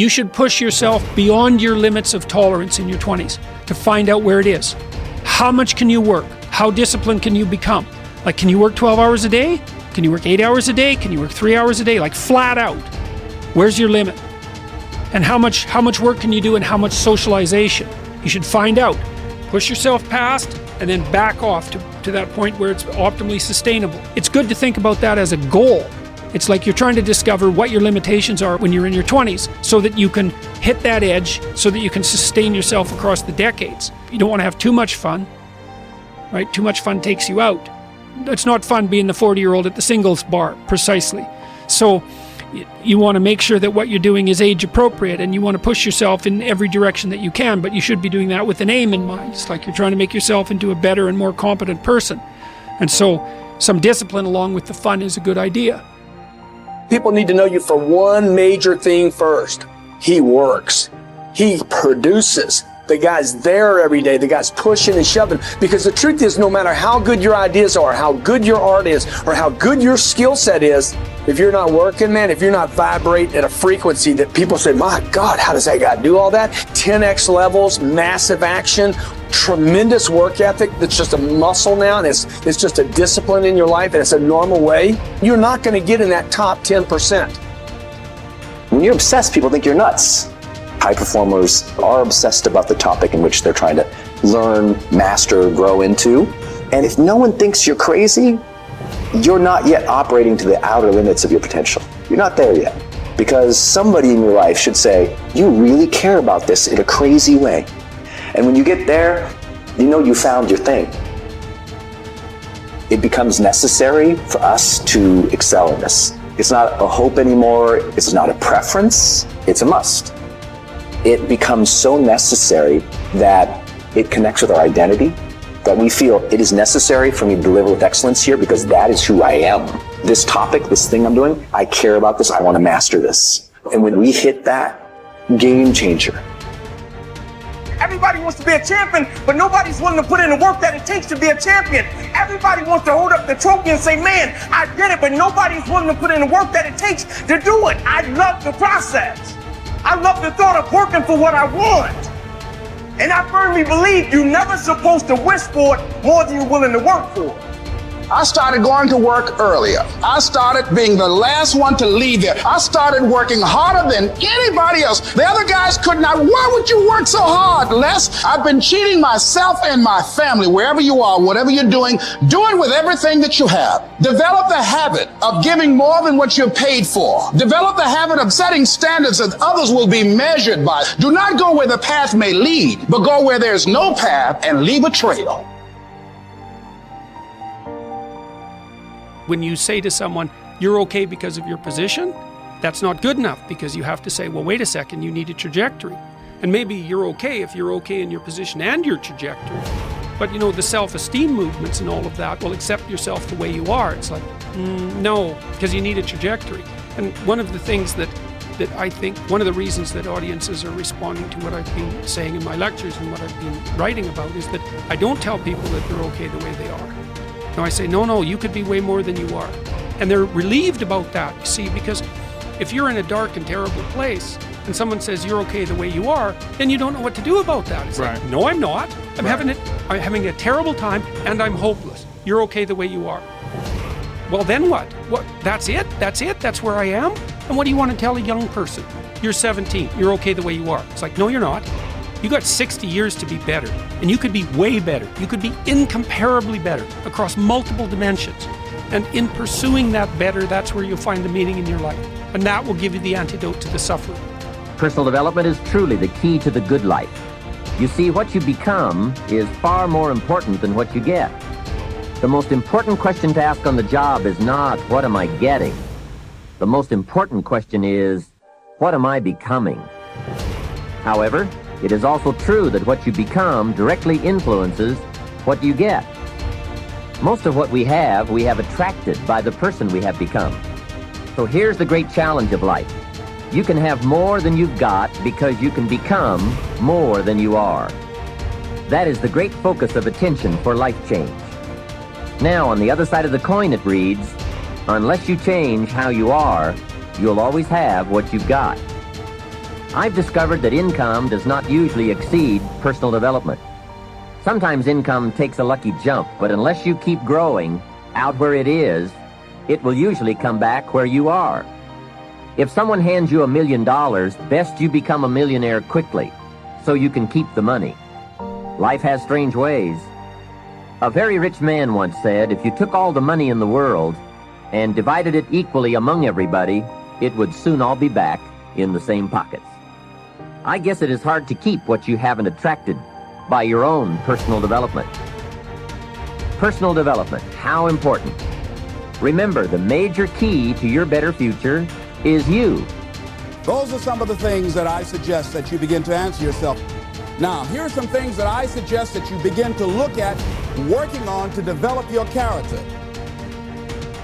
You should push yourself beyond your limits of tolerance in your 20s to find out where it is. How much can you work? How disciplined can you become? Like, can you work 12 hours a day? Can you work 8 hours a day? Can you work 3 hours a day? Like, flat out. Where's your limit? And how much work can you do, and how much socialization? You should find out. Push yourself past and then back off to that point where it's optimally sustainable. It's good to think about that as a goal. It's like you're trying to discover what your limitations are when you're in your 20s so that you can hit that edge, so that you can sustain yourself across the decades. You don't want to have too much fun, right? Too much fun takes you out. It's not fun being the 40-year-old at the singles bar, precisely. So you want to make sure that what you're doing is age appropriate, and you want to push yourself in every direction that you can, but you should be doing that with an aim in mind. It's like you're trying to make yourself into a better and more competent person. And so some discipline along with the fun is a good idea. People need to know you for one major thing first. He works. He produces. The guy's there every day. The guy's pushing and shoving. Because the truth is, no matter how good your ideas are, how good your art is, or how good your skill set is, if you're not working, man, if you're not vibrating at a frequency that people say, my God, how does that guy do all that? 10x levels, massive action, tremendous work ethic that's just a muscle now, and it's just a discipline in your life, and it's a normal way. You're not going to get in that top 10%. When you're obsessed, people think you're nuts. High performers are obsessed about the topic in which they're trying to learn, master, grow into. And if no one thinks you're crazy, you're not yet operating to the outer limits of your potential. You're not there yet. Because somebody in your life should say, you really care about this in a crazy way. And when you get there, you know you found your thing. It becomes necessary for us to excel in this. It's not a hope anymore. It's not a preference. It's a must. It becomes so necessary that it connects with our identity, that we feel it is necessary for me to deliver with excellence here because that is who I am. This topic, this thing I'm doing, I care about this, I want to master this. And when we hit that, game changer. Everybody wants to be a champion, but nobody's willing to put in the work that it takes to be a champion. Everybody wants to hold up the trophy and say, man, I did it, but nobody's willing to put in the work that it takes to do it. I love the process. I love the thought of working for what I want. And I firmly believe you're never supposed to wish for it more than you're willing to work for it. I started going to work earlier. I started being the last one to leave there. I started working harder than anybody else. The other guys could not. Why would you work so hard, Les? I've been cheating myself and my family. Wherever you are, whatever you're doing, do it with everything that you have. Develop the habit of giving more than what you're paid for. Develop the habit of setting standards that others will be measured by. Do not go where the path may lead, but go where there's no path and leave a trail. When you say to someone, you're okay because of your position, that's not good enough, because you have to say, well, wait a second, you need a trajectory. And maybe you're okay if you're okay in your position and your trajectory. But you know, the self-esteem movements and all of that will accept yourself the way you are. It's like, no, because you need a trajectory. And one of the things that I think, one of the reasons that audiences are responding to what I've been saying in my lectures and what I've been writing about is that I don't tell people that they're okay the way they are. No, I say, no, you could be way more than you are. And they're relieved about that, you see, because if you're in a dark and terrible place and someone says you're okay the way you are, then you don't know what to do about that. It's right. Like, no, I'm not. I'm having a terrible time and I'm hopeless. You're okay the way you are. Well, then what? What? That's it? That's where I am? And what do you want to tell a young person? You're 17. You're okay the way you are. It's like, no, you're not. You got 60 years to be better, and you could be way better. You could be incomparably better across multiple dimensions. And in pursuing that better, that's where you'll find the meaning in your life. And that will give you the antidote to the suffering. Personal development is truly the key to the good life. You see, what you become is far more important than what you get. The most important question to ask on the job is not, what am I getting? The most important question is, what am I becoming? However, it is also true that what you become directly influences what you get. Most of what we have attracted by the person we have become. So here's the great challenge of life. You can have more than you've got because you can become more than you are. That is the great focus of attention for life change. Now, on the other side of the coin, it reads, unless you change how you are, you'll always have what you've got. I've discovered that income does not usually exceed personal development. Sometimes income takes a lucky jump, but unless you keep growing out where it is, it will usually come back where you are. If someone hands you $1 million, best you become a millionaire quickly, so you can keep the money. Life has strange ways. A very rich man once said, if you took all the money in the world and divided it equally among everybody, it would soon all be back in the same pockets. I guess it is hard to keep what you haven't attracted by your own personal development. Personal development, how important. Remember, the major key to your better future is you. Those are some of the things that I suggest that you begin to answer yourself. Now, here are some things that I suggest that you begin to look at working on to develop your character.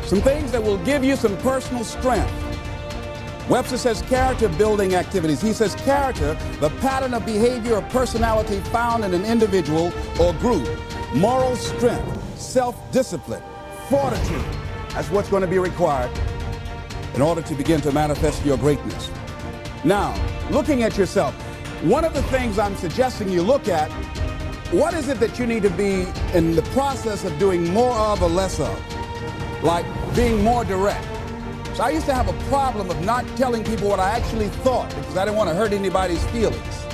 Some things that will give you some personal strength. Webster says character building activities. He says character, the pattern of behavior or personality found in an individual or group. Moral strength, self-discipline, fortitude. That's what's going to be required in order to begin to manifest your greatness. Now, looking at yourself, one of the things I'm suggesting you look at, what is it that you need to be in the process of doing more of or less of? Like being more direct. So I used to have a problem of not telling people what I actually thought because I didn't want to hurt anybody's feelings.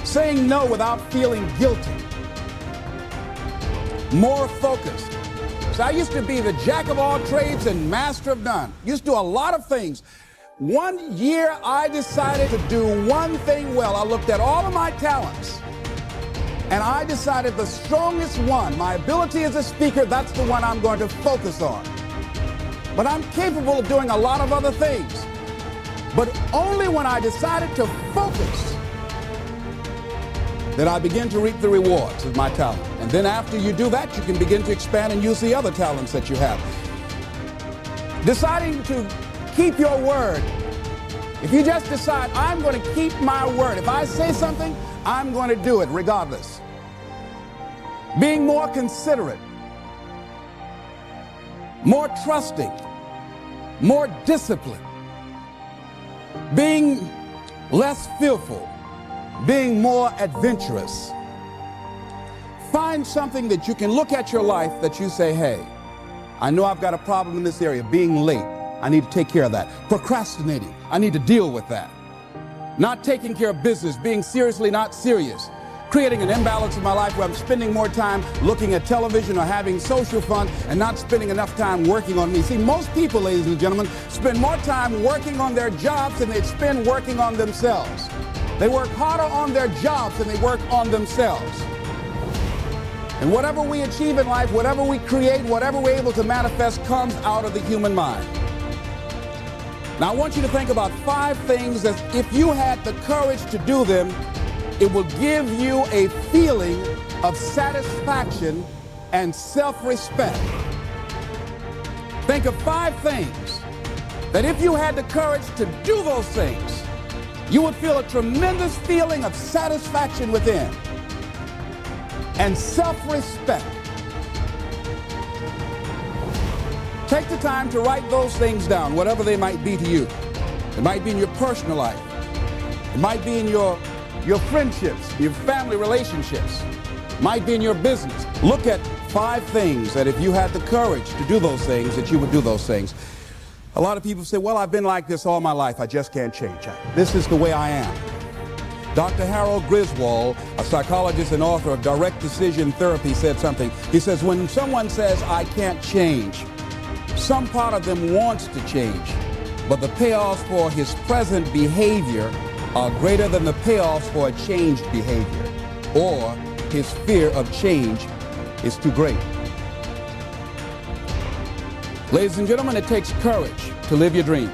Saying no without feeling guilty. More focused. So I used to be the jack of all trades and master of none. Used to do a lot of things. One year I decided to do one thing well. I looked at all of my talents and I decided the strongest one, my ability as a speaker, that's the one I'm going to focus on. But I'm capable of doing a lot of other things. But only when I decided to focus that I begin to reap the rewards of my talent. And then after you do that, you can begin to expand and use the other talents that you have. Deciding to keep your word. If you just decide, I'm going to keep my word. If I say something, I'm going to do it regardless. Being more considerate. More trusting, more disciplined, being less fearful, being more adventurous. Find something that you can look at your life that you say, hey, I know I've got a problem in this area, being late. I need to take care of that. Procrastinating, I need to deal with that. Not taking care of business, being seriously not serious. Creating an imbalance in my life where I'm spending more time looking at television or having social fun and not spending enough time working on me. See, most people, ladies and gentlemen, spend more time working on their jobs than they spend working on themselves. They work harder on their jobs than they work on themselves. And whatever we achieve in life, whatever we create, whatever we're able to manifest comes out of the human mind. Now, I want you to think about 5 things that if you had the courage to do them, it will give you a feeling of satisfaction and self-respect. Think of 5 things that if you had the courage to do those things, you would feel a tremendous feeling of satisfaction within and self-respect. Take the time to write those things down, whatever they might be to you. It might be in your personal life. It might be in your friendships, your family relationships, might be in your business. Look at 5 things that if you had the courage to do those things, that you would do those things. A lot of people say, well, I've been like this all my life. I just can't change. This is the way I am. Dr. Harold Griswold, a psychologist and author of Direct Decision Therapy, said something. He says, when someone says, I can't change, some part of them wants to change, but the payoffs for his present behavior are greater than the payoffs for a changed behavior, or his fear of change is too great. Ladies and gentlemen, it takes courage to live your dreams.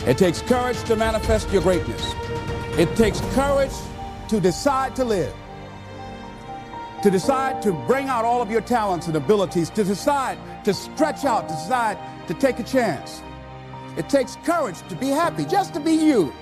It takes courage to manifest your greatness. It takes courage to decide to live, to decide to bring out all of your talents and abilities, to decide to stretch out, to decide to take a chance. It takes courage to be happy, just to be you.